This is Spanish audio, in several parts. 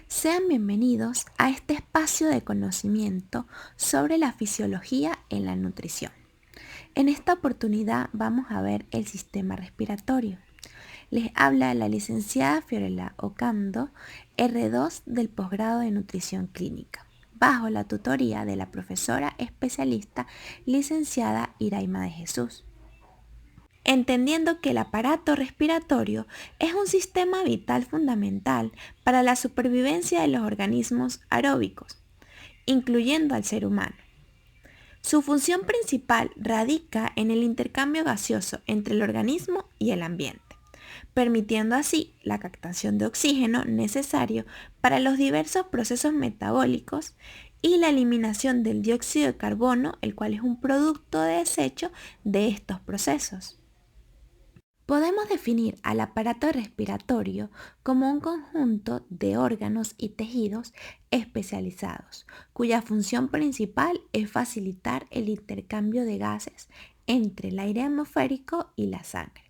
Sean bienvenidos a este espacio de conocimiento sobre la fisiología en la nutrición. En esta oportunidad vamos a ver el sistema respiratorio. Les habla la licenciada Fiorella Ocando, R2 del posgrado de nutrición clínica, bajo la tutoría de la profesora especialista licenciada Iraima de Jesús. Entendiendo que el aparato respiratorio es un sistema vital fundamental para la supervivencia de los organismos aeróbicos, incluyendo al ser humano. Su función principal radica en el intercambio gaseoso entre el organismo y el ambiente, permitiendo así la captación de oxígeno necesario para los diversos procesos metabólicos y la eliminación del dióxido de carbono, el cual es un producto de desecho de estos procesos. Podemos definir al aparato respiratorio como un conjunto de órganos y tejidos especializados, cuya función principal es facilitar el intercambio de gases entre el aire atmosférico y la sangre,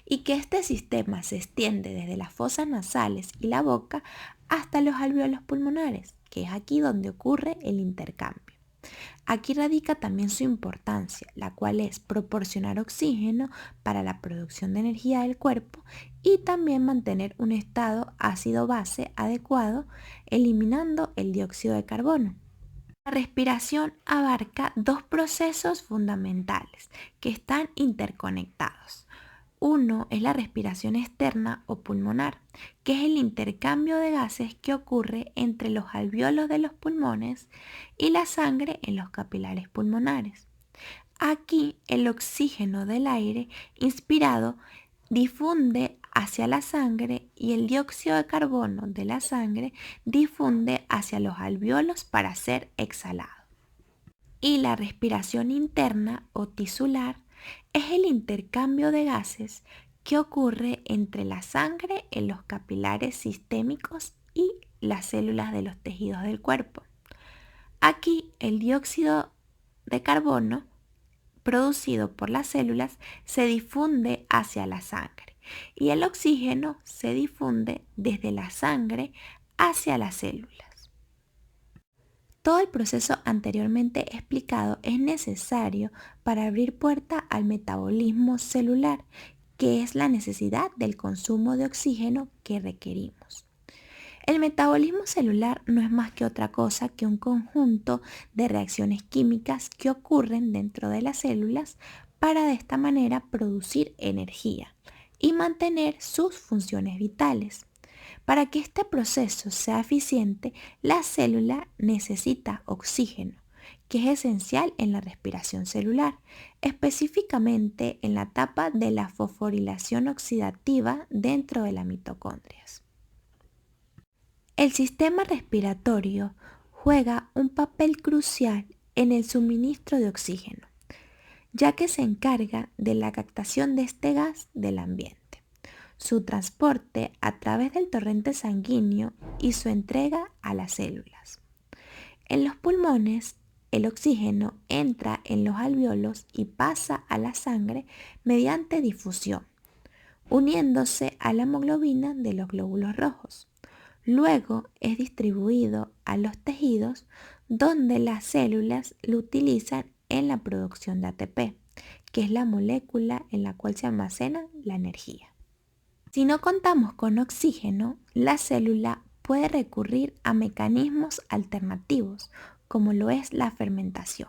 y que este sistema se extiende desde las fosas nasales y la boca hasta los alvéolos pulmonares, que es aquí donde ocurre el intercambio. Aquí radica también su importancia, la cual es proporcionar oxígeno para la producción de energía del cuerpo y también mantener un estado ácido-base adecuado, eliminando el dióxido de carbono. La respiración abarca dos procesos fundamentales que están interconectados. Uno es la respiración externa o pulmonar, que es el intercambio de gases que ocurre entre los alvéolos de los pulmones y la sangre en los capilares pulmonares. Aquí el oxígeno del aire inspirado difunde hacia la sangre y el dióxido de carbono de la sangre difunde hacia los alvéolos para ser exhalado. Y la respiración interna o tisular es el intercambio de gases que ocurre entre la sangre en los capilares sistémicos y las células de los tejidos del cuerpo. Aquí el dióxido de carbono producido por las células se difunde hacia la sangre y el oxígeno se difunde desde la sangre hacia las células. Todo el proceso anteriormente explicado es necesario para abrir puerta al metabolismo celular, que es la necesidad del consumo de oxígeno que requerimos. El metabolismo celular no es más que otra cosa que un conjunto de reacciones químicas que ocurren dentro de las células para de esta manera producir energía y mantener sus funciones vitales. Para que este proceso sea eficiente, la célula necesita oxígeno, que es esencial en la respiración celular, específicamente en la etapa de la fosforilación oxidativa dentro de las mitocondrias. El sistema respiratorio juega un papel crucial en el suministro de oxígeno, ya que se encarga de la captación de este gas del ambiente, su transporte a través del torrente sanguíneo y su entrega a las células. En los pulmones, el oxígeno entra en los alvéolos y pasa a la sangre mediante difusión, uniéndose a la hemoglobina de los glóbulos rojos. Luego es distribuido a los tejidos donde las células lo utilizan en la producción de ATP, que es la molécula en la cual se almacena la energía. Si no contamos con oxígeno, la célula puede recurrir a mecanismos alternativos, como lo es la fermentación,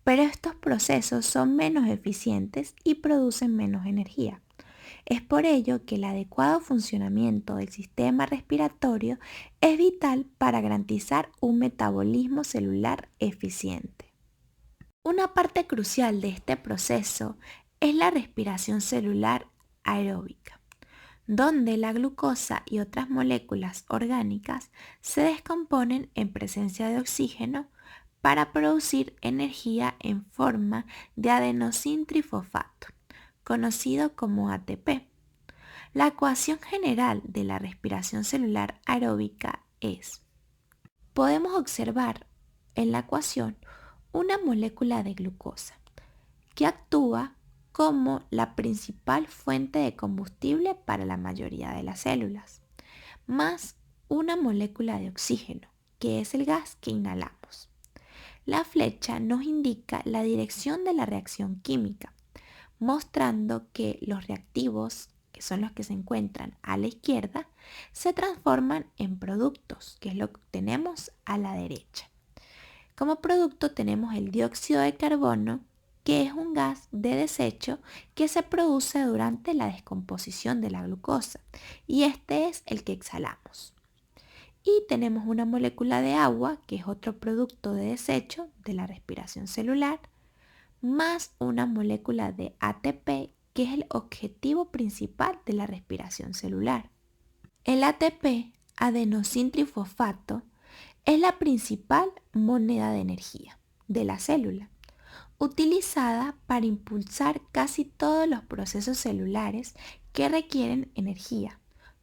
pero estos procesos son menos eficientes y producen menos energía. Es por ello que el adecuado funcionamiento del sistema respiratorio es vital para garantizar un metabolismo celular eficiente. Una parte crucial de este proceso es la respiración celular aeróbica, donde la glucosa y otras moléculas orgánicas se descomponen en presencia de oxígeno para producir energía en forma de adenosintrifosfato, conocido como ATP. La ecuación general de la respiración celular aeróbica es: podemos observar en la ecuación una molécula de glucosa que actúa como la principal fuente de combustible para la mayoría de las células, más una molécula de oxígeno, que es el gas que inhalamos. La flecha nos indica la dirección de la reacción química, mostrando que los reactivos, que son los que se encuentran a la izquierda, se transforman en productos, que es lo que tenemos a la derecha. Como producto tenemos el dióxido de carbono, que es un gas de desecho que se produce durante la descomposición de la glucosa, y este es el que exhalamos. Y tenemos una molécula de agua, que es otro producto de desecho de la respiración celular, más una molécula de ATP, que es el objetivo principal de la respiración celular. El ATP, adenosintrifosfato, es la principal moneda de energía de la célula, utilizada para impulsar casi todos los procesos celulares que requieren energía,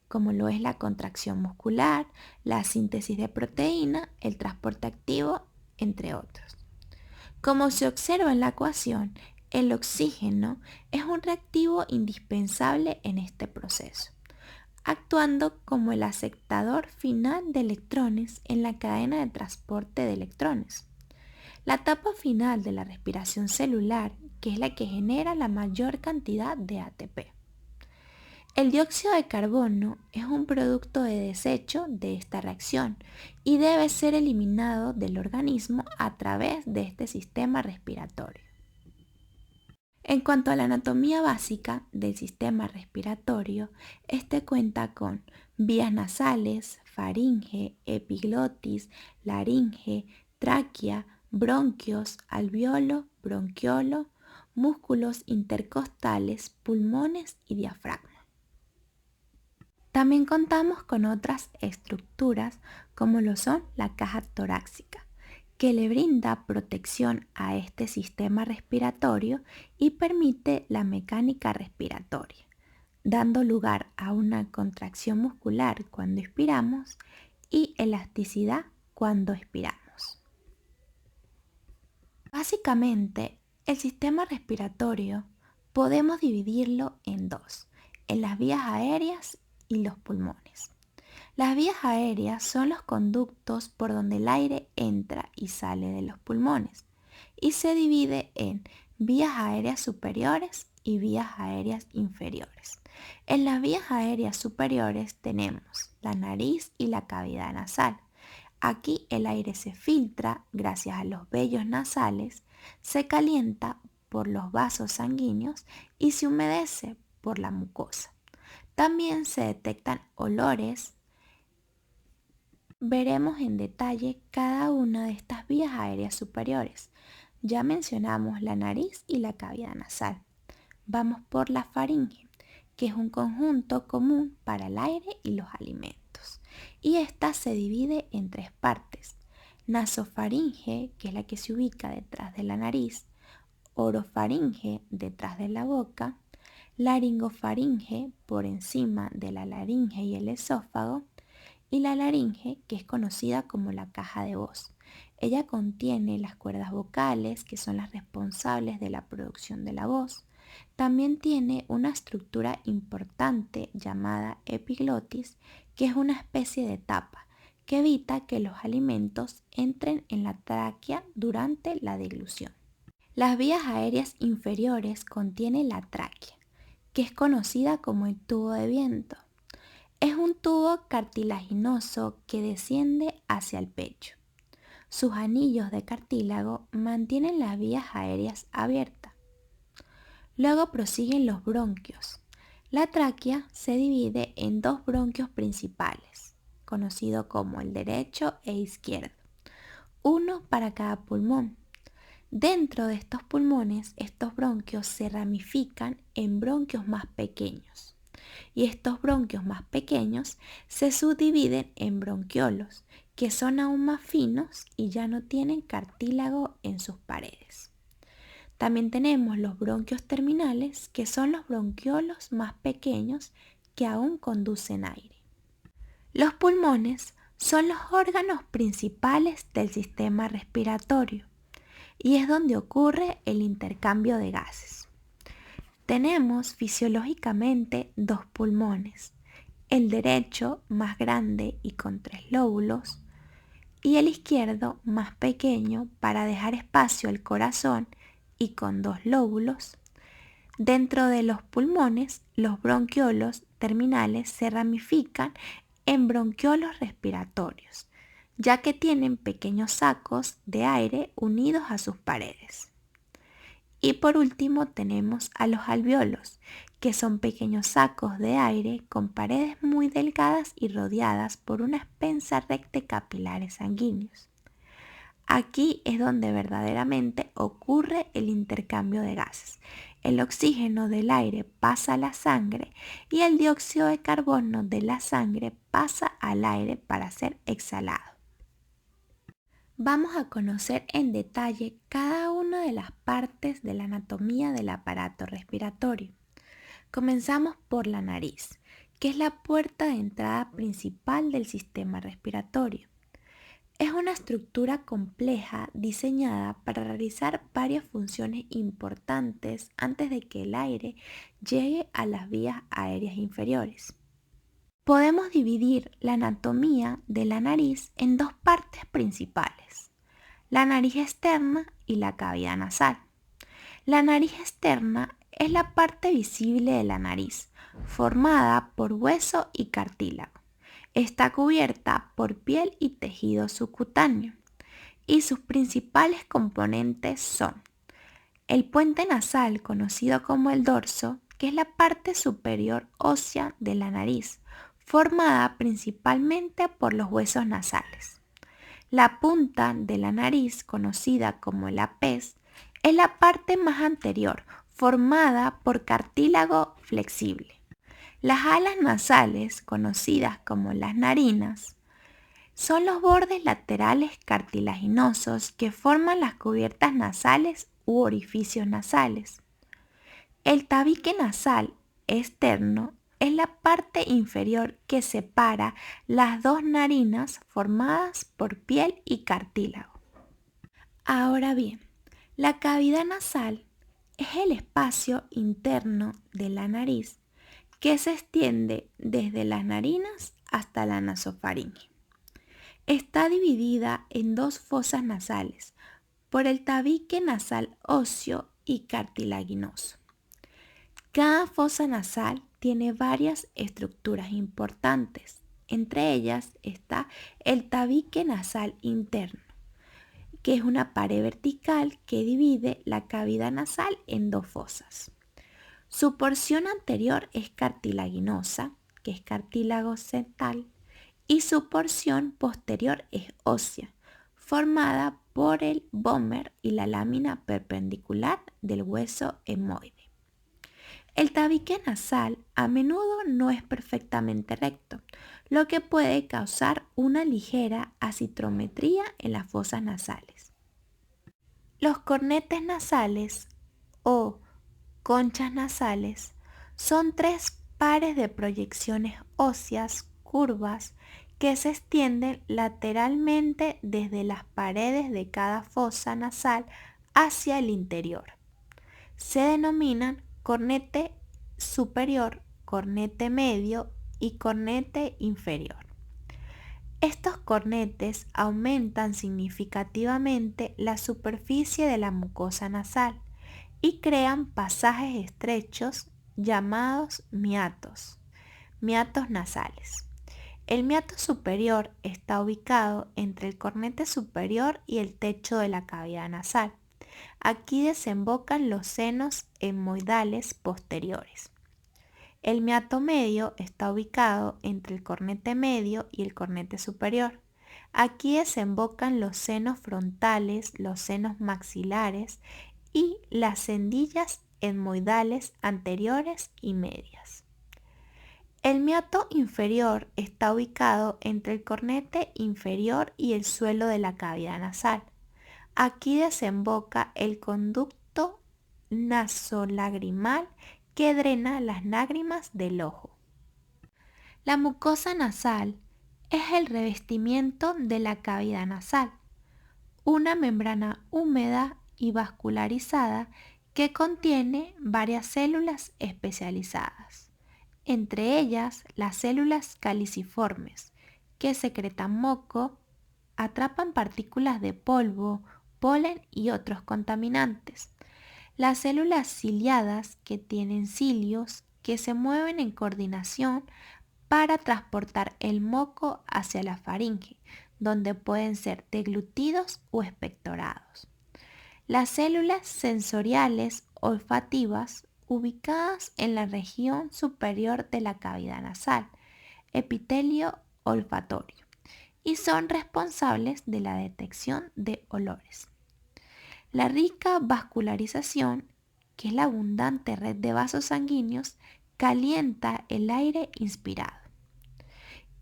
como lo es la contracción muscular, la síntesis de proteína, el transporte activo, entre otros. Como se observa en la ecuación, el oxígeno es un reactivo indispensable en este proceso, actuando como el aceptador final de electrones en la cadena de transporte de electrones. La etapa final de la respiración celular, que es la que genera la mayor cantidad de ATP. El dióxido de carbono es un producto de desecho de esta reacción y debe ser eliminado del organismo a través de este sistema respiratorio. En cuanto a la anatomía básica del sistema respiratorio, este cuenta con vías nasales, faringe, epiglotis, laringe, tráquea, bronquios, alveolo, bronquiolo, músculos intercostales, pulmones y diafragma. También contamos con otras estructuras como lo son la caja torácica, que le brinda protección a este sistema respiratorio y permite la mecánica respiratoria, dando lugar a una contracción muscular cuando inspiramos y elasticidad cuando expiramos. Básicamente, el sistema respiratorio podemos dividirlo en dos, en las vías aéreas y los pulmones. Las vías aéreas son los conductos por donde el aire entra y sale de los pulmones y se divide en vías aéreas superiores y vías aéreas inferiores. En las vías aéreas superiores tenemos la nariz y la cavidad nasal. Aquí el aire se filtra gracias a los vellos nasales, se calienta por los vasos sanguíneos y se humedece por la mucosa. También se detectan olores. Veremos en detalle cada una de estas vías aéreas superiores. Ya mencionamos la nariz y la cavidad nasal. Vamos por la faringe, que es un conjunto común para el aire y los alimentos. Y esta se divide en tres partes. Nasofaringe, que es la que se ubica detrás de la nariz, orofaringe, detrás de la boca, laringofaringe, por encima de la laringe y el esófago, y la laringe, que es conocida como la caja de voz. Ella contiene las cuerdas vocales, que son las responsables de la producción de la voz. También tiene una estructura importante llamada epiglotis, que es una especie de tapa que evita que los alimentos entren en la tráquea durante la deglución. Las vías aéreas inferiores contienen la tráquea, que es conocida como el tubo de viento. Es un tubo cartilaginoso que desciende hacia el pecho. Sus anillos de cartílago mantienen las vías aéreas abiertas. Luego prosiguen los bronquios. La tráquea se divide en dos bronquios principales, conocidos como el derecho e izquierdo, uno para cada pulmón. Dentro de estos pulmones, estos bronquios se ramifican en bronquios más pequeños. Y estos bronquios más pequeños se subdividen en bronquiolos, que son aún más finos y ya no tienen cartílago en sus paredes. También tenemos los bronquios terminales, que son los bronquiolos más pequeños que aún conducen aire. Los pulmones son los órganos principales del sistema respiratorio y es donde ocurre el intercambio de gases. Tenemos fisiológicamente dos pulmones el derecho más grande y con 3 lóbulos, y el izquierdo más pequeño para dejar espacio al corazón y con 2 lóbulos. Dentro de los pulmones, los bronquiolos terminales se ramifican en bronquiolos respiratorios, ya que tienen pequeños sacos de aire unidos a sus paredes. Y por último tenemos a los alvéolos, que son pequeños sacos de aire con paredes muy delgadas y rodeadas por una extensa red de capilares sanguíneos. Aquí es donde verdaderamente ocurre el intercambio de gases. El oxígeno del aire pasa a la sangre y el dióxido de carbono de la sangre pasa al aire para ser exhalado. Vamos a conocer en detalle cada una de las partes de la anatomía del aparato respiratorio. Comenzamos por la nariz, que es la puerta de entrada principal del sistema respiratorio. Es una estructura compleja diseñada para realizar varias funciones importantes antes de que el aire llegue a las vías aéreas inferiores. Podemos dividir la anatomía de la nariz en 2 partes principales, la nariz externa y la cavidad nasal. La nariz externa es la parte visible de la nariz, formada por hueso y cartílago. Está cubierta por piel y tejido subcutáneo, y sus principales componentes son el puente nasal, conocido como el dorso, que es la parte superior ósea de la nariz, formada principalmente por los huesos nasales. La punta de la nariz, conocida como el apés, es la parte más anterior, formada por cartílago flexible. Las alas nasales, conocidas como las narinas, son los bordes laterales cartilaginosos que forman las cubiertas nasales u orificios nasales. El tabique nasal externo es la parte inferior que separa las 2 narinas formadas por piel y cartílago. Ahora bien, la cavidad nasal es el espacio interno de la nariz que se extiende desde las narinas hasta la nasofaringe. Está dividida en 2 fosas nasales por el tabique nasal óseo y cartilaginoso. Cada fosa nasal tiene varias estructuras importantes. Entre ellas está el tabique nasal interno, que es una pared vertical que divide la cavidad nasal en 2 fosas. Su porción anterior es cartilaginosa, que es cartílago septal, y su porción posterior es ósea, formada por el vómer y la lámina perpendicular del hueso etmoide. El tabique nasal a menudo no es perfectamente recto, lo que puede causar una ligera asitrometría en las fosas nasales. Los cornetes nasales o conchas nasales son 3 pares de proyecciones óseas curvas que se extienden lateralmente desde las paredes de cada fosa nasal hacia el interior. Se denominan cornete superior, cornete medio y cornete inferior. Estos cornetes aumentan significativamente la superficie de la mucosa nasal y crean pasajes estrechos llamados miatos nasales. El miato superior está ubicado entre el cornete superior y el techo de la cavidad nasal. Aquí desembocan los senos etmoidales posteriores. El miato medio está ubicado entre el cornete medio y el cornete superior. Aquí desembocan los senos frontales, los senos maxilares y las endillas etmoidales anteriores y medias. El miato inferior está ubicado entre el cornete inferior y el suelo de la cavidad nasal. Aquí desemboca el conducto nasolagrimal que drena las lágrimas del ojo. La mucosa nasal es el revestimiento de la cavidad nasal, una membrana húmeda y vascularizada que contiene varias células especializadas. Entre ellas, las células caliciformes, que secretan moco, atrapan partículas de polvo, polen y otros contaminantes. Las células ciliadas, que tienen cilios, que se mueven en coordinación para transportar el moco hacia la faringe, donde pueden ser deglutidos o expectorados. Las células sensoriales olfativas ubicadas en la región superior de la cavidad nasal, epitelio olfatorio, y son responsables de la detección de olores. La rica vascularización, que es la abundante red de vasos sanguíneos, calienta el aire inspirado.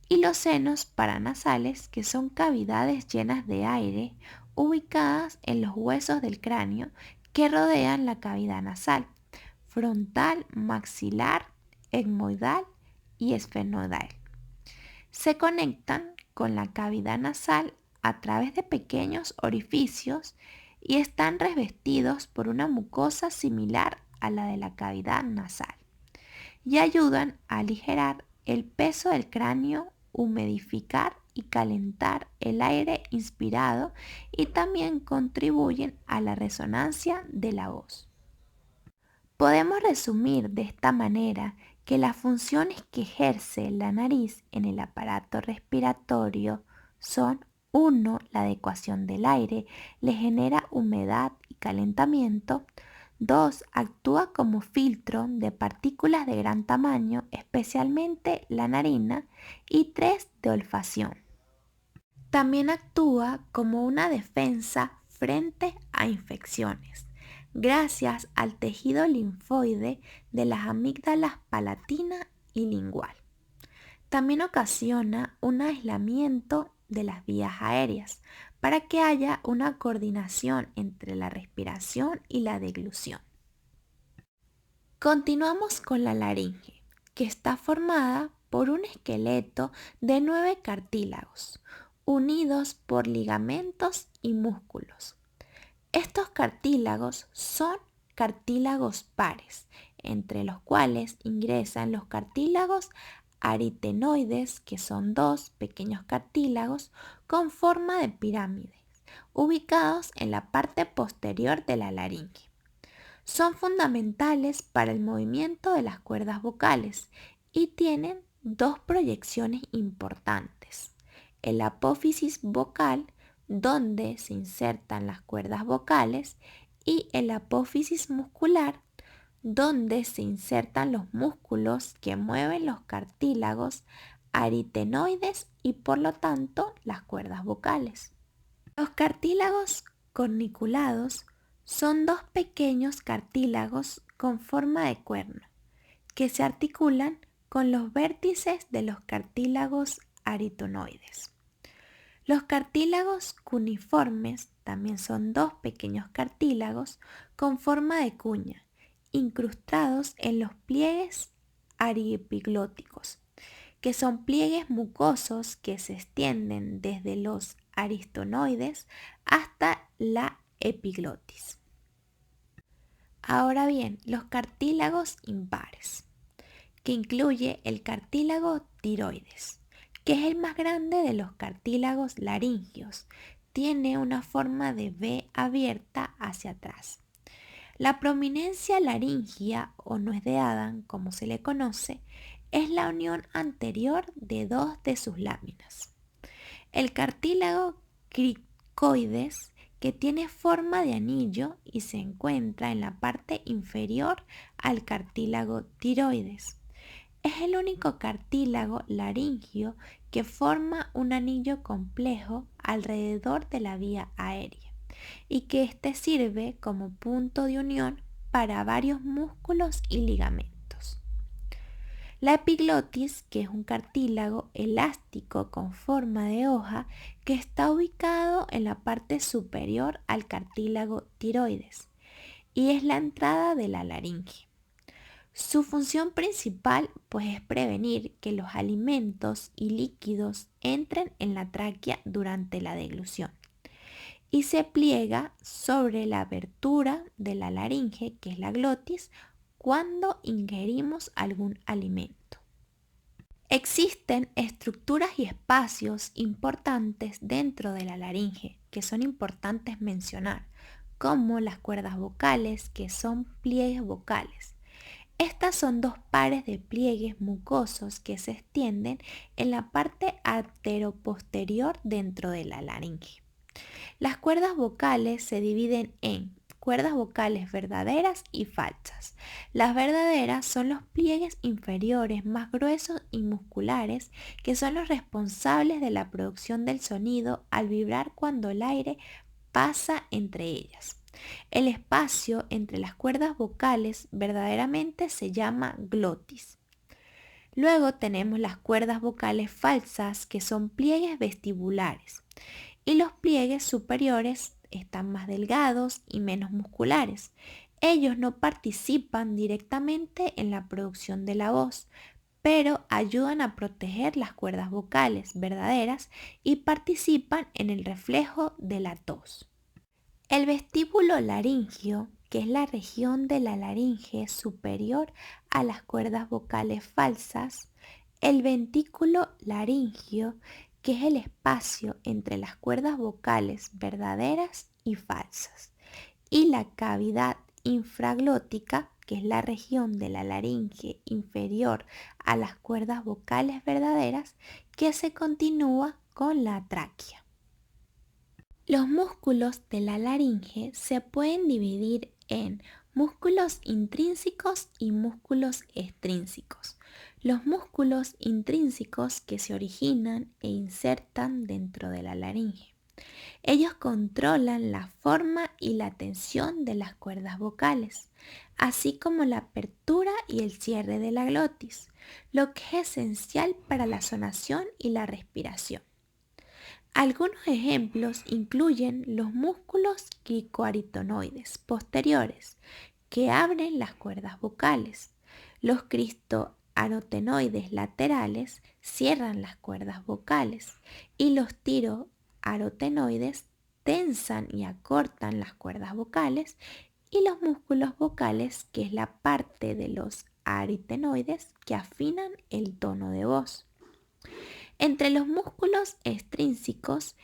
Y los senos paranasales, que son cavidades llenas de aire ubicadas en los huesos del cráneo que rodean la cavidad nasal, frontal, maxilar, etmoidal y esfenoidal. Se conectan con la cavidad nasal a través de pequeños orificios y están revestidos por una mucosa similar a la de la cavidad nasal y ayudan a aligerar el peso del cráneo, humidificar y calentar el aire inspirado y también contribuyen a la resonancia de la voz. Podemos resumir de esta manera que las funciones que ejerce la nariz en el aparato respiratorio son: 1. La adecuación del aire, le genera humedad y calentamiento. 2. Actúa como filtro de partículas de gran tamaño, especialmente la narina. Y 3. De olfacción. También actúa como una defensa frente a infecciones, gracias al tejido linfoide de las amígdalas palatina y lingual. También ocasiona un aislamiento de las vías aéreas para que haya una coordinación entre la respiración y la deglución. Continuamos con la laringe, que está formada por un esqueleto de 9 cartílagos, unidos por ligamentos y músculos. Estos cartílagos son cartílagos pares, entre los cuales ingresan los cartílagos aritenoides, que son 2 pequeños cartílagos con forma de pirámide, ubicados en la parte posterior de la laringe. Son fundamentales para el movimiento de las cuerdas vocales y tienen 2 proyecciones importantes: el apófisis vocal, donde se insertan las cuerdas vocales, y el apófisis muscular, donde se insertan los músculos que mueven los cartílagos aritenoides y por lo tanto las cuerdas vocales. Los cartílagos corniculados son 2 pequeños cartílagos con forma de cuerno que se articulan con los vértices de los cartílagos aritenoides. Los cartílagos cuneiformes también son 2 pequeños cartílagos con forma de cuña, incrustados en los pliegues ariepiglóticos, que son pliegues mucosos que se extienden desde los aristonoides hasta la epiglotis. Ahora bien, los cartílagos impares, que incluye el cartílago tiroides, que es el más grande de los cartílagos laringios. Tiene una forma de V abierta hacia atrás. La prominencia laringia, o nuez de Adán, como se le conoce, es la unión anterior de 2 de sus láminas. El cartílago cricoides, que tiene forma de anillo y se encuentra en la parte inferior al cartílago tiroides. Es el único cartílago laringio que forma un anillo complejo alrededor de la vía aérea y que éste sirve como punto de unión para varios músculos y ligamentos. La epiglotis, que es un cartílago elástico con forma de hoja que está ubicado en la parte superior al cartílago tiroides y es la entrada de la laringe. Su función principal es prevenir que los alimentos y líquidos entren en la tráquea durante la deglución y se pliega sobre la abertura de la laringe, que es la glotis, cuando ingerimos algún alimento. Existen estructuras y espacios importantes dentro de la laringe que son importantes mencionar, como las cuerdas vocales, que son pliegues vocales. Estas son dos pares de pliegues mucosos que se extienden en la parte arteroposterior dentro de la laringe. Las cuerdas vocales se dividen en cuerdas vocales verdaderas y falsas. Las verdaderas son los pliegues inferiores más gruesos y musculares que son los responsables de la producción del sonido al vibrar cuando el aire pasa entre ellas. El espacio entre las cuerdas vocales verdaderamente se llama glotis. Luego tenemos las cuerdas vocales falsas, que son pliegues vestibulares, y los pliegues superiores están más delgados y menos musculares. Ellos no participan directamente en la producción de la voz, pero ayudan a proteger las cuerdas vocales verdaderas y participan en el reflejo de la tos. El vestíbulo laringio, que es la región de la laringe superior a las cuerdas vocales falsas, el ventículo laringio, que es el espacio entre las cuerdas vocales verdaderas y falsas, y la cavidad infraglótica, que es la región de la laringe inferior a las cuerdas vocales verdaderas, que se continúa con la tráquea. Los músculos de la laringe se pueden dividir en músculos intrínsecos y músculos extrínsecos. Los músculos intrínsecos que se originan e insertan dentro de la laringe. Ellos controlan la forma y la tensión de las cuerdas vocales, así como la apertura y el cierre de la glotis, lo que es esencial para la sonación y la respiración. Algunos ejemplos incluyen los músculos cricoarytenoides posteriores, que abren las cuerdas vocales. Los cristoarotenoides laterales cierran las cuerdas vocales y los tiroarotenoides tensan y acortan las cuerdas vocales, y los músculos vocales, que es la parte de los aritenoides que afinan el tono de voz. Entre los músculos extrínsecos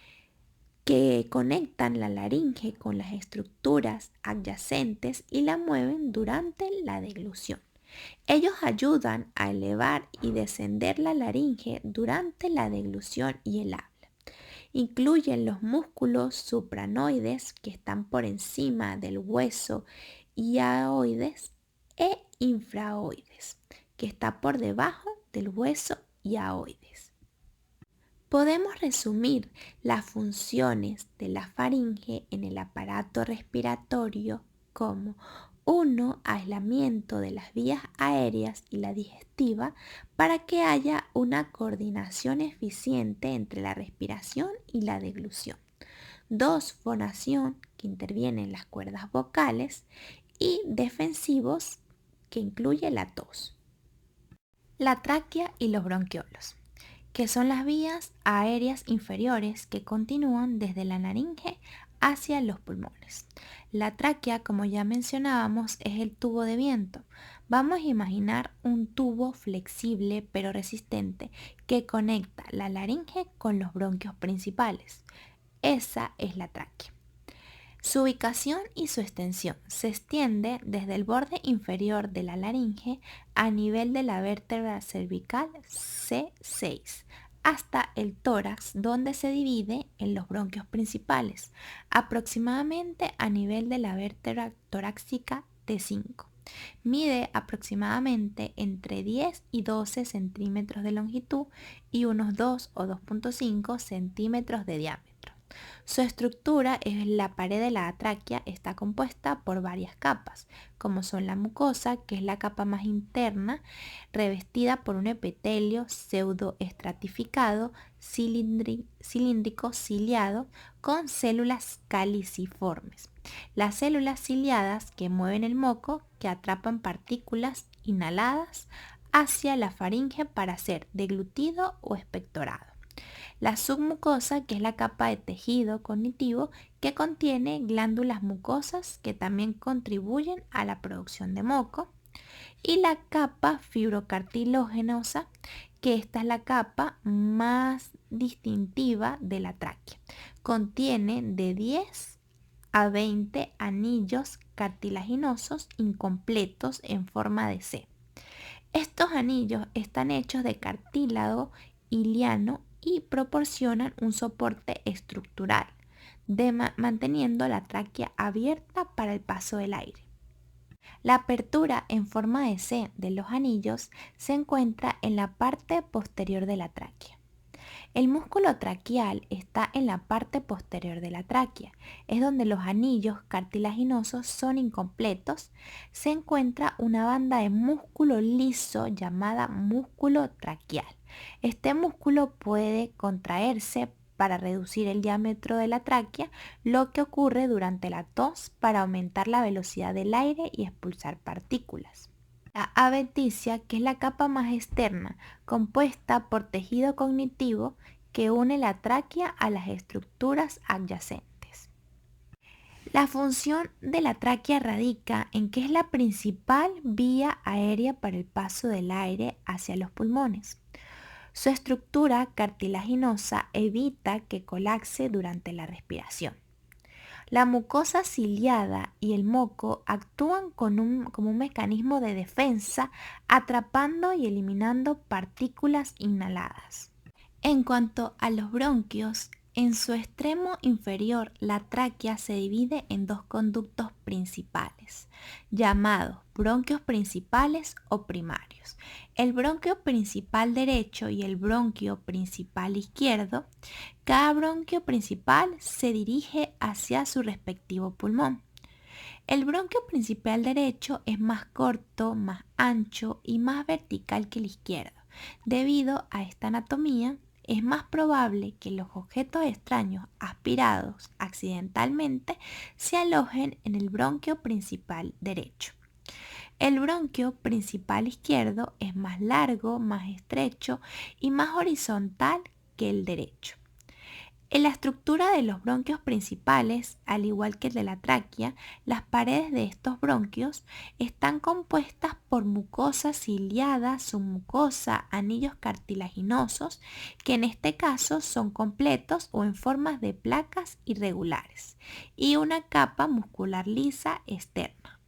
que conectan la laringe con las estructuras adyacentes y la mueven durante la deglución. Ellos ayudan a elevar y descender la laringe durante la deglución y el habla. Incluyen los músculos supranoides, que están por encima del hueso hiaoides, e infraoides, que está por debajo del hueso hiaoides. Podemos resumir las funciones de la faringe en el aparato respiratorio como 1. Aislamiento de las vías aéreas y la digestiva para que haya una coordinación eficiente entre la respiración y la deglución. 2. Fonación, que interviene en las cuerdas vocales, y defensivos, que incluye la tos. La tráquea y los bronquiolos, que son las vías aéreas inferiores que continúan desde la laringe hacia los pulmones. La tráquea, como ya mencionábamos, es el tubo de viento. Vamos a imaginar un tubo flexible pero resistente que conecta la laringe con los bronquios principales. Esa es la tráquea. Su ubicación y su extensión se extiende desde el borde inferior de la laringe a nivel de la vértebra cervical C6 hasta el tórax, donde se divide en los bronquios principales, aproximadamente a nivel de la vértebra torácica T5. Mide aproximadamente entre 10 y 12 centímetros de longitud y unos 2 o 2.5 centímetros de diámetro. Su estructura es la pared de la tráquea, está compuesta por varias capas, como son la mucosa, que es la capa más interna, revestida por un epitelio pseudoestratificado, cilíndrico ciliado, con células caliciformes. Las células ciliadas que mueven el moco, que atrapan partículas inhaladas hacia la faringe para ser deglutido o expectorado. La submucosa, que es la capa de tejido cognitivo que contiene glándulas mucosas que también contribuyen a la producción de moco. Y la capa fibrocartilaginosa, que esta es la capa más distintiva de la tráquea. Contiene de 10 a 20 anillos cartilaginosos incompletos en forma de C. Estos anillos están hechos de cartílago iliano y proporcionan un soporte estructural, manteniendo la tráquea abierta para el paso del aire. La apertura en forma de C de los anillos se encuentra en la parte posterior de la tráquea. El músculo traqueal está en la parte posterior de la tráquea. Es donde los anillos cartilaginosos son incompletos. Se encuentra una banda de músculo liso llamada músculo traqueal. Este músculo puede contraerse para reducir el diámetro de la tráquea, lo que ocurre durante la tos para aumentar la velocidad del aire y expulsar partículas. La adventicia, que es la capa más externa, compuesta por tejido cognitivo que une la tráquea a las estructuras adyacentes. La función de la tráquea radica en que es la principal vía aérea para el paso del aire hacia los pulmones. Su estructura cartilaginosa evita que colapse durante la respiración. La mucosa ciliada y el moco actúan como un mecanismo de defensa, atrapando y eliminando partículas inhaladas. En cuanto a los bronquios, en su extremo inferior la tráquea se divide en dos conductos principales, llamados bronquios principales o primarios. El bronquio principal derecho y el bronquio principal izquierdo. Cada bronquio principal se dirige hacia su respectivo pulmón. El bronquio principal derecho es más corto, más ancho y más vertical que el izquierdo. Debido a esta anatomía, es más probable que los objetos extraños aspirados accidentalmente se alojen en el bronquio principal derecho. El bronquio principal izquierdo es más largo, más estrecho y más horizontal que el derecho. En la estructura de los bronquios principales, al igual que el de la tráquea, las paredes de estos bronquios están compuestas por mucosa ciliada, submucosa, anillos cartilaginosos, que en este caso son completos o en formas de placas irregulares, y una capa muscular lisa externa.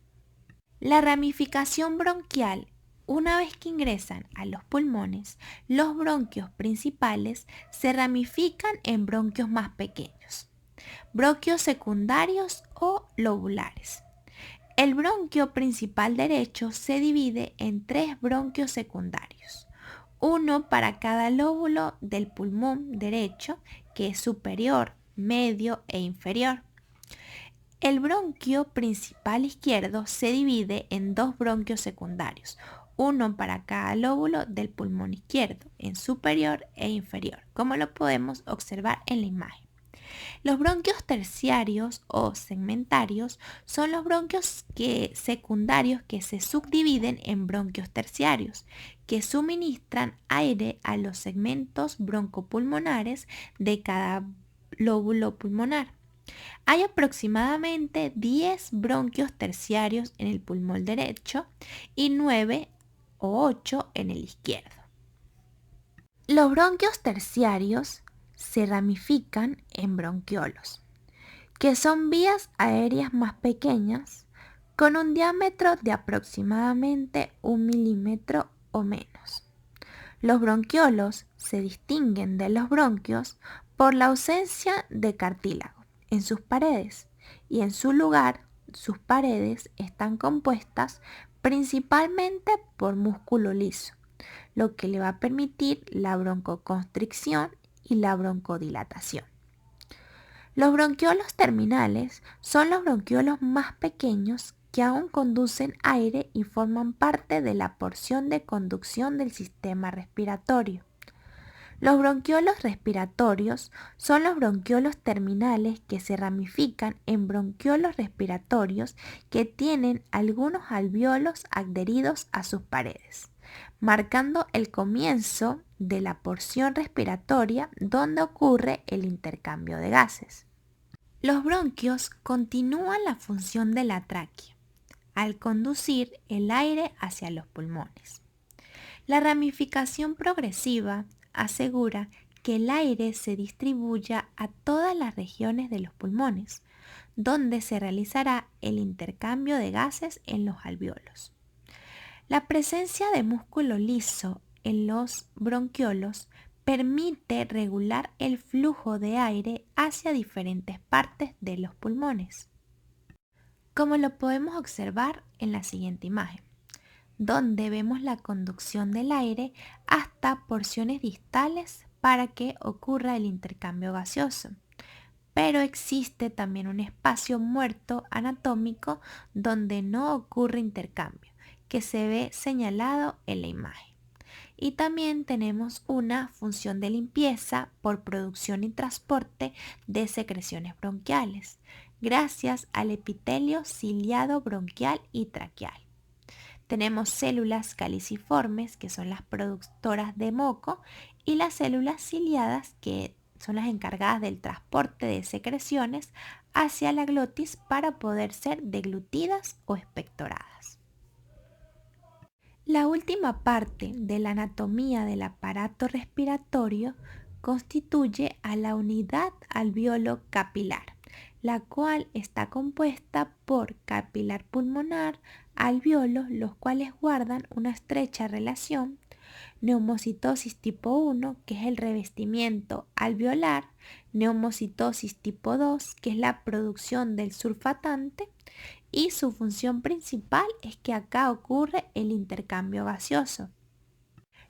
La ramificación bronquial. Una vez que ingresan a los pulmones, los bronquios principales se ramifican en bronquios más pequeños, bronquios secundarios o lobulares. El bronquio principal derecho se divide en 3 bronquios secundarios, uno para cada lóbulo del pulmón derecho, que es superior, medio e inferior. El bronquio principal izquierdo se divide en 2 bronquios secundarios, uno para cada lóbulo del pulmón izquierdo, en superior e inferior, como lo podemos observar en la imagen. Los bronquios terciarios o segmentarios son los bronquios secundarios que se subdividen en bronquios terciarios, que suministran aire a los segmentos broncopulmonares de cada lóbulo pulmonar. Hay aproximadamente 10 bronquios terciarios en el pulmón derecho y 9 o 8 en el izquierdo. Los bronquios terciarios se ramifican en bronquiolos, que son vías aéreas más pequeñas con un diámetro de aproximadamente 1 milímetro o menos. Los bronquiolos se distinguen de los bronquios por la ausencia de cartílago en sus paredes, y en su lugar sus paredes están compuestas principalmente por músculo liso, lo que le va a permitir la broncoconstricción y la broncodilatación. Los bronquiolos terminales son los bronquiolos más pequeños que aún conducen aire y forman parte de la porción de conducción del sistema respiratorio. Los bronquiolos respiratorios son los bronquiolos terminales que se ramifican en bronquiolos respiratorios que tienen algunos alvéolos adheridos a sus paredes, marcando el comienzo de la porción respiratoria donde ocurre el intercambio de gases. Los bronquios continúan la función de la tráquea al conducir el aire hacia los pulmones. La ramificación progresiva asegura que el aire se distribuya a todas las regiones de los pulmones, donde se realizará el intercambio de gases en los alvéolos. La presencia de músculo liso en los bronquiolos permite regular el flujo de aire hacia diferentes partes de los pulmones, como lo podemos observar en la siguiente imagen, donde vemos la conducción del aire hasta porciones distales para que ocurra el intercambio gaseoso. Pero existe también un espacio muerto anatómico donde no ocurre intercambio, que se ve señalado en la imagen. Y también tenemos una función de limpieza por producción y transporte de secreciones bronquiales, gracias al epitelio ciliado bronquial y traqueal. Tenemos células caliciformes, que son las productoras de moco, y las células ciliadas, que son las encargadas del transporte de secreciones hacia la glotis para poder ser deglutidas o expectoradas. La última parte de la anatomía del aparato respiratorio constituye a la unidad alvéolo capilar, la cual está compuesta por capilar pulmonar, alvéolos, los cuales guardan una estrecha relación, neumocitosis tipo 1, que es el revestimiento alveolar, neumocitosis tipo 2, que es la producción del surfatante, y su función principal es que acá ocurre el intercambio gaseoso.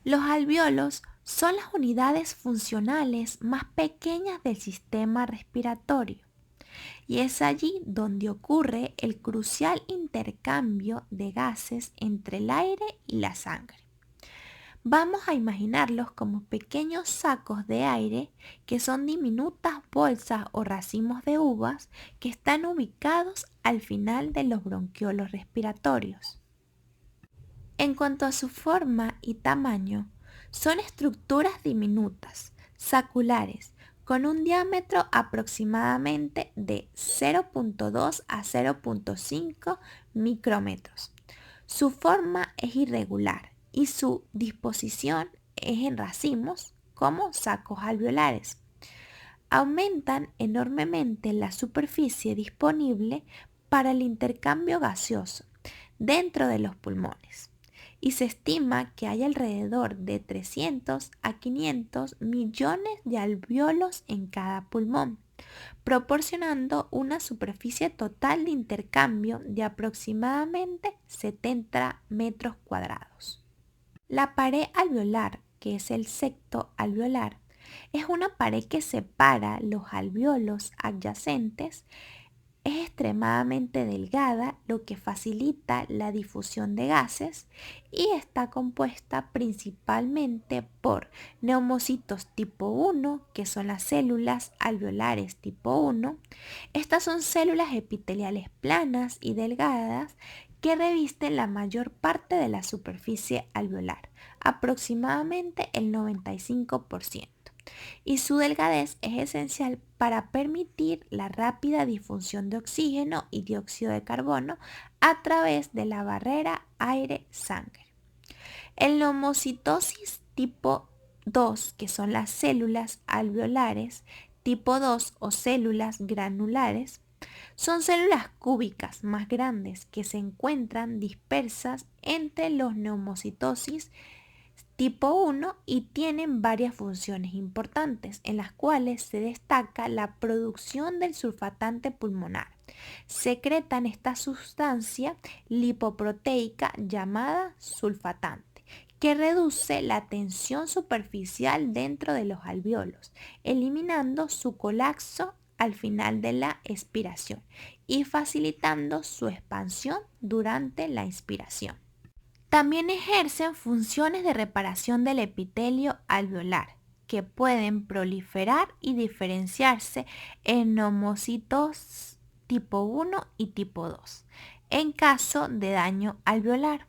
Los alvéolos son las unidades funcionales más pequeñas del sistema respiratorio y es allí donde ocurre el crucial intercambio de gases entre el aire y la sangre. Vamos a imaginarlos como pequeños sacos de aire que son diminutas bolsas o racimos de uvas que están ubicados al final de los bronquiolos respiratorios. En cuanto a su forma y tamaño, son estructuras diminutas, saculares, con un diámetro aproximadamente de 0.2 a 0.5 micrómetros. Su forma es irregular y su disposición es en racimos como sacos alveolares. Aumentan enormemente la superficie disponible para el intercambio gaseoso dentro de los pulmones y se estima que hay alrededor de 300 a 500 millones de alvéolos en cada pulmón, proporcionando una superficie total de intercambio de aproximadamente 70 metros cuadrados. La pared alveolar, que es el septo alveolar, es una pared que separa los alvéolos adyacentes. Es extremadamente delgada, lo que facilita la difusión de gases y está compuesta principalmente por neumocitos tipo 1, que son las células alveolares tipo 1. Estas son células epiteliales planas y delgadas que revisten la mayor parte de la superficie alveolar, aproximadamente el 95%. Y su delgadez es esencial para permitir la rápida difusión de oxígeno y dióxido de carbono a través de la barrera aire-sangre. El neumocitosis tipo 2, que son las células alveolares tipo 2 o células granulares, son células cúbicas más grandes que se encuentran dispersas entre los neumocitosis tipo 1 y tienen varias funciones importantes en las cuales se destaca la producción del surfatante pulmonar. Secretan esta sustancia lipoproteica llamada sulfatante, que reduce la tensión superficial dentro de los alvéolos, eliminando su colapso al final de la expiración y facilitando su expansión durante la inspiración. También ejercen funciones de reparación del epitelio alveolar, que pueden proliferar y diferenciarse en neumocitos tipo 1 y tipo 2, en caso de daño alveolar.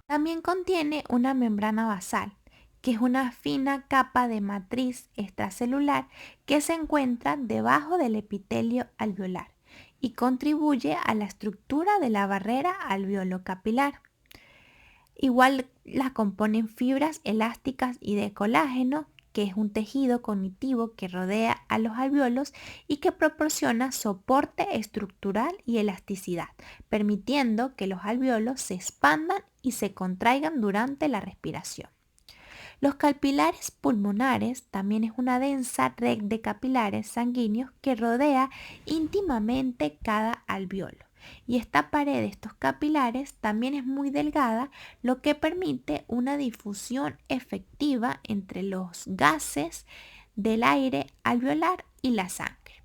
También contiene una membrana basal, que es una fina capa de matriz extracelular que se encuentra debajo del epitelio alveolar y contribuye a la estructura de la barrera alveolo-capilar. Igual las componen fibras elásticas y de colágeno, que es un tejido cognitivo que rodea a los alvéolos y que proporciona soporte estructural y elasticidad, permitiendo que los alvéolos se expandan y se contraigan durante la respiración. Los capilares pulmonares también es una densa red de capilares sanguíneos que rodea íntimamente cada alvéolo. Y esta pared de estos capilares también es muy delgada, lo que permite una difusión efectiva entre los gases del aire alveolar y la sangre.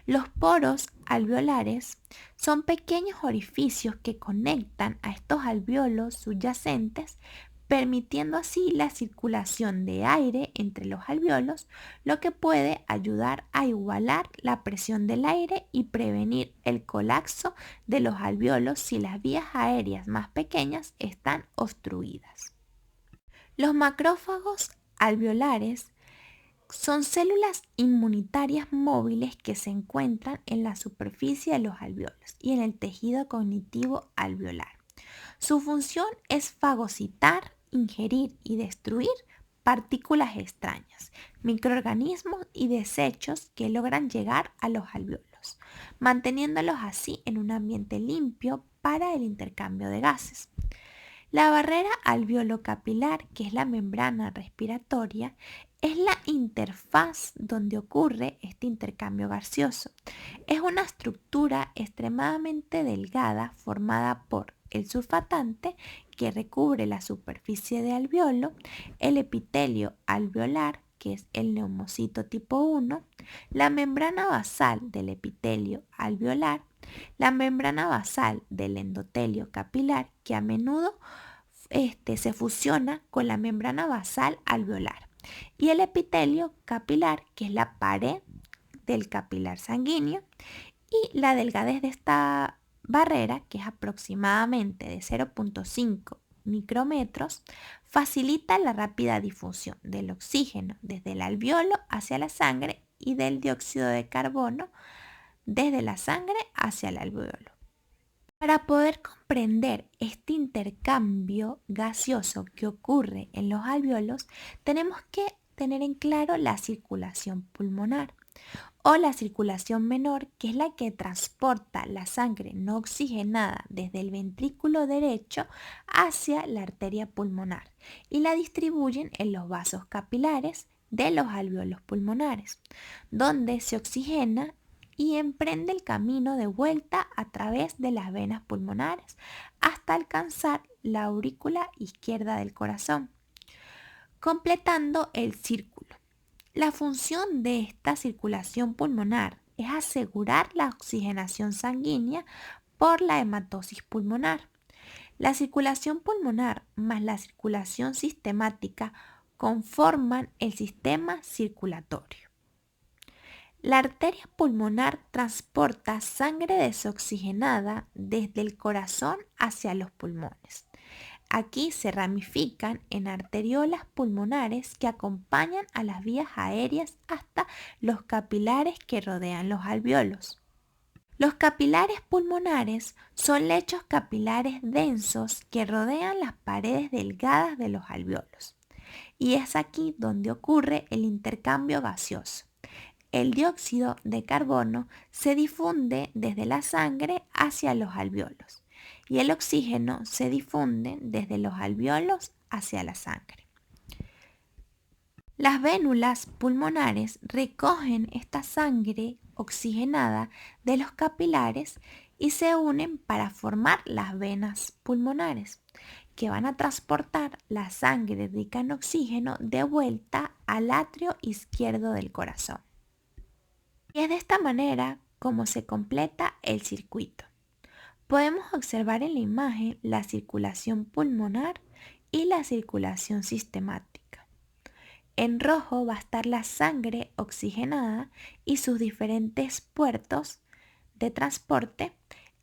Los poros alveolares son pequeños orificios que conectan a estos alvéolos subyacentes, permitiendo así la circulación de aire entre los alvéolos, lo que puede ayudar a igualar la presión del aire y prevenir el colapso de los alvéolos si las vías aéreas más pequeñas están obstruidas. Los macrófagos alveolares son células inmunitarias móviles que se encuentran en la superficie de los alvéolos y en el tejido cognitivo alveolar. Su función es fagocitar, ingerir y destruir partículas extrañas, microorganismos y desechos que logran llegar a los alvéolos, manteniéndolos así en un ambiente limpio para el intercambio de gases. La barrera alveolo-capilar, que es la membrana respiratoria, es la interfaz donde ocurre este intercambio gaseoso. Es una estructura extremadamente delgada formada por el surfactante que recubre la superficie de alveolo, el epitelio alveolar, que es el neumocito tipo 1, la membrana basal del epitelio alveolar, la membrana basal del endotelio capilar, que a menudo se fusiona con la membrana basal alveolar, y el epitelio capilar, que es la pared del capilar sanguíneo, y la delgadez de esta barrera, que es aproximadamente de 0,5 micrómetros, facilita la rápida difusión del oxígeno desde el alvéolo hacia la sangre y del dióxido de carbono desde la sangre hacia el alvéolo. Para poder comprender este intercambio gaseoso que ocurre en los alvéolos, tenemos que tener en claro la circulación pulmonar o la circulación menor, que es la que transporta la sangre no oxigenada desde el ventrículo derecho hacia la arteria pulmonar y la distribuyen en los vasos capilares de los alvéolos pulmonares, donde se oxigena y emprende el camino de vuelta a través de las venas pulmonares hasta alcanzar la aurícula izquierda del corazón, completando el círculo. La función de esta circulación pulmonar es asegurar la oxigenación sanguínea por la hematosis pulmonar. La circulación pulmonar más la circulación sistemática conforman el sistema circulatorio. La arteria pulmonar transporta sangre desoxigenada desde el corazón hacia los pulmones. Aquí se ramifican en arteriolas pulmonares que acompañan a las vías aéreas hasta los capilares que rodean los alvéolos. Los capilares pulmonares son lechos capilares densos que rodean las paredes delgadas de los alvéolos. Y es aquí donde ocurre el intercambio gaseoso. El dióxido de carbono se difunde desde la sangre hacia los alvéolos y el oxígeno se difunde desde los alvéolos hacia la sangre. Las vénulas pulmonares recogen esta sangre oxigenada de los capilares y se unen para formar las venas pulmonares, que van a transportar la sangre rica en oxígeno de vuelta al atrio izquierdo del corazón. Y es de esta manera como se completa el circuito. Podemos observar en la imagen la circulación pulmonar y la circulación sistemática. En rojo va a estar la sangre oxigenada y sus diferentes puertos de transporte.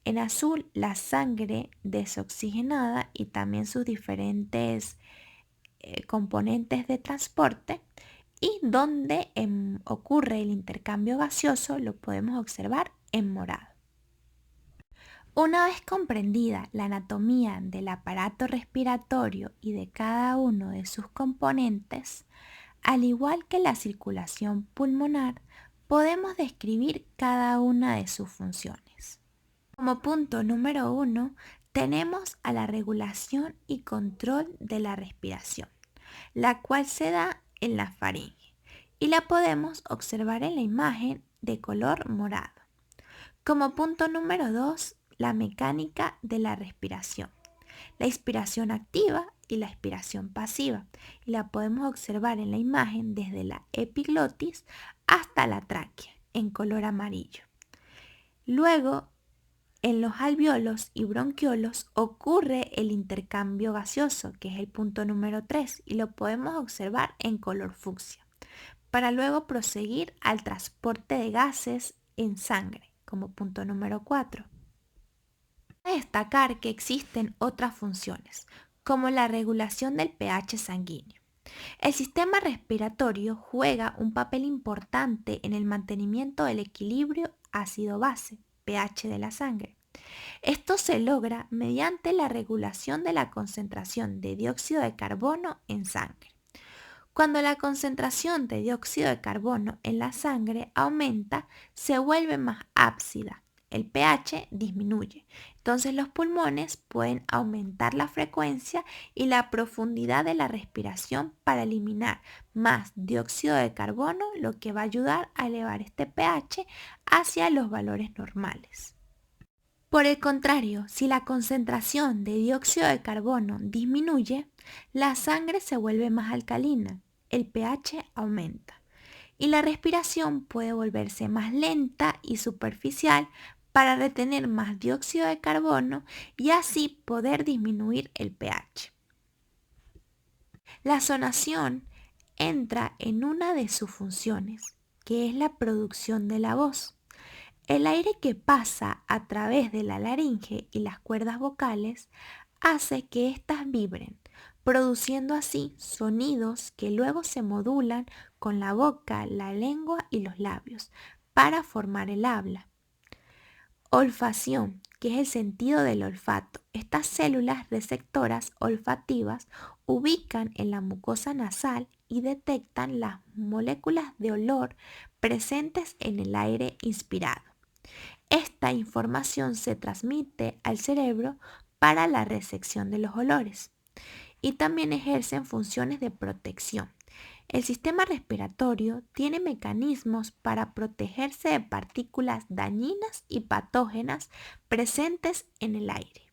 En azul la sangre desoxigenada y también sus diferentes componentes de transporte. Y donde ocurre el intercambio gaseoso lo podemos observar en morado. Una vez comprendida la anatomía del aparato respiratorio y de cada uno de sus componentes, al igual que la circulación pulmonar, podemos describir cada una de sus funciones. Como punto número 1, tenemos a la regulación y control de la respiración, la cual se da en la faringe y la podemos observar en la imagen de color morado. Como punto número 2, la mecánica de la respiración, la inspiración activa y la expiración pasiva, y la podemos observar en la imagen desde la epiglotis hasta la tráquea en color amarillo. Luego, en los alvéolos y bronquiolos ocurre el intercambio gaseoso, que es el punto número 3, y lo podemos observar en color fucsia, para luego proseguir al transporte de gases en sangre, como punto número 4. Cabe destacar que existen otras funciones, como la regulación del pH sanguíneo. El sistema respiratorio juega un papel importante en el mantenimiento del equilibrio ácido-base, pH de la sangre. Esto se logra mediante la regulación de la concentración de dióxido de carbono en sangre. Cuando la concentración de dióxido de carbono en la sangre aumenta, se vuelve más ácida. El pH disminuye. Entonces los pulmones pueden aumentar la frecuencia y la profundidad de la respiración para eliminar más dióxido de carbono, lo que va a ayudar a elevar este pH hacia los valores normales. Por el contrario, si la concentración de dióxido de carbono disminuye, la sangre se vuelve más alcalina, el pH aumenta y la respiración puede volverse más lenta y superficial para retener más dióxido de carbono y así poder disminuir el pH. La zonación entra en una de sus funciones, que es la producción de la voz. El aire que pasa a través de la laringe y las cuerdas vocales hace que éstas vibren, produciendo así sonidos que luego se modulan con la boca, la lengua y los labios para formar el habla. Olfacción, que es el sentido del olfato. Estas células receptoras olfativas ubican en la mucosa nasal y detectan las moléculas de olor presentes en el aire inspirado. Esta información se transmite al cerebro para la recepción de los olores y también ejercen funciones de protección. El sistema respiratorio tiene mecanismos para protegerse de partículas dañinas y patógenas presentes en el aire,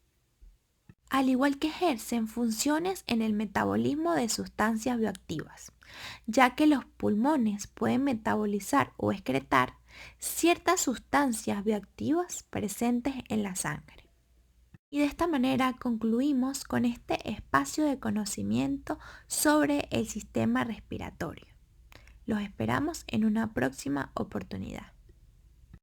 al igual que ejercen funciones en el metabolismo de sustancias bioactivas, ya que los pulmones pueden metabolizar o excretar ciertas sustancias bioactivas presentes en la sangre. Y de esta manera concluimos con este espacio de conocimiento sobre el sistema respiratorio. Los esperamos en una próxima oportunidad.